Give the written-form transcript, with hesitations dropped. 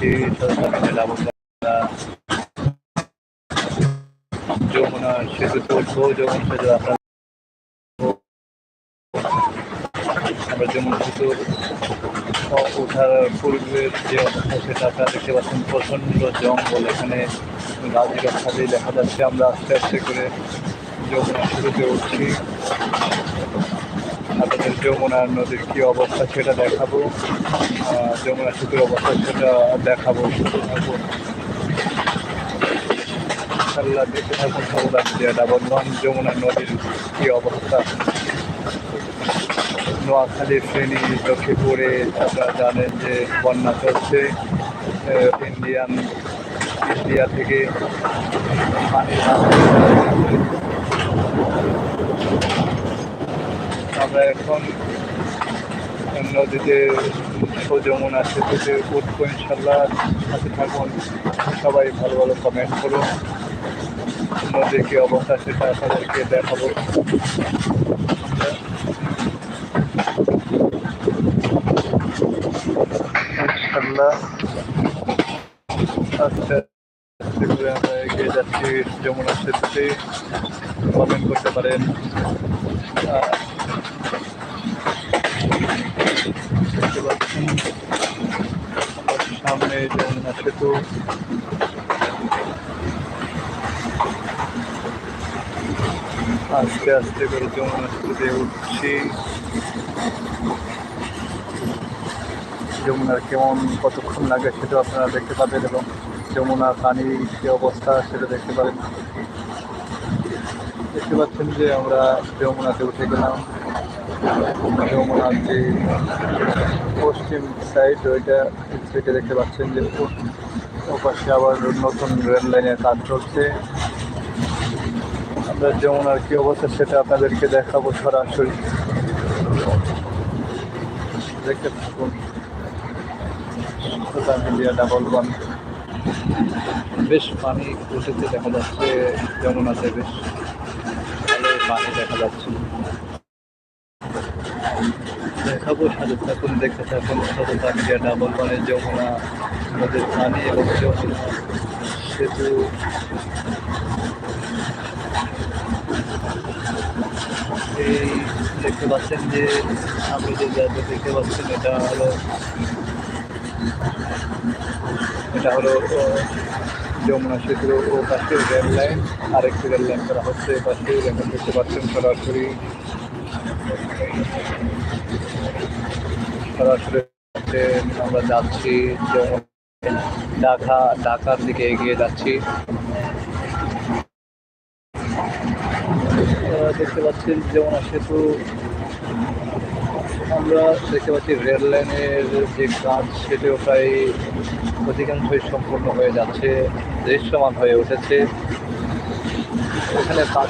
যাচ্ছি যমুনা সেতুতে উঠবো। যমুনা সেতু আমরা যমুনা সেতু ওঠার পূর্বের যে অবস্থা সেটা আপনারা দেখতে পাচ্ছেন। প্রচণ্ড জঙ্গল, এখানে গাছের খালি দেখা যাচ্ছে। আমরা আস্তে আস্তে করে যমুনা সেতুতে উঠছি। আপনাদের যমুনা নদীর কী অবস্থা সেটা দেখাবো, যমুনা সেতুর অবস্থা সেটা দেখাবো। ইনশাল্লাহ দেখতে থাকুন সাবধান যেটা বর্তমান যমুনা নদীর কী অবস্থা। নোয়াখালী, ফেনী, লক্ষ্মীপুরে আপনারা জানেন যে বন্যা চলছে। ইন্ডিয়া থেকে পানি আমরা এখন নদীতে যমুনা সেতুতে উঠবো ইনশাল্লাহ। সাথে থাকুন, সবাই ভালো ভালো কমেন্ট করুন। নদীর কী অবস্থা সেটা আপনাদেরকে দেখাবো। ইনশাল্লাহ আস্তে আস্তে করে আমরা এগিয়ে যাচ্ছি যমুনা সেতুতে। কমেন্ট করতে পারেন। দেখতে পাচ্ছেন সামনে যমুনা সেতু। আস্তে আস্তে করে যমুনা সেতুতে উঠছি। যমুনার কেমন কতক্ষণ লাগে সেটা আপনারা দেখতে পাবেন, এবং যমুনার পানির যে অবস্থা সেটা দেখতে পাবেন। দেখতে পাচ্ছেন যে আমরা যমুনাতে উঠে গেলাম। যমুনার যে পশ্চিম সাইড ওইটা দেখতে পাচ্ছেন যে ওপাশে আবার নতুন রেল লাইনের কাজ চলছে। আমরা যমুনার কী অবস্থা সেটা আপনাদেরকে দেখাবো সরাসরি। দেখতে থাকুন সোশ্যাল মিডিয়া ডাবল1। বেশ পানি উঠেছে দেখা যাচ্ছে যমুনাতে, বেশ ভালো পানি দেখা যাচ্ছে। দেখাবো, সাথে থাকুন, দেখতে থাকুন সোশ্যাল মিডিয়া ডাবল1। যমুনা নদীর পানি এবং যমুনা সেতু। এই দেখতে পাচ্ছেন যে আপনি যে জায়গা দেখতে পাচ্ছেন এটা হলো যমুনা সেতুর ও পাশে রেল লাইন। আরেকটি রেল লাইন করা হচ্ছে এ পাশে, এখন দেখতে পাচ্ছেন সরাসরি আমরা যাচ্ছি ঢাকার দিকে এগিয়ে যাচ্ছি। দেখতে পাচ্ছেন যমুনা সেতু। আমরা দেখতে পাচ্ছি রেল লাইনের যে কাজ সেটিও প্রায় অধিকাংশই সম্পূর্ণ হয়ে যাচ্ছে, দৃশ্যমান হয়ে উঠেছে। এখানে কাজ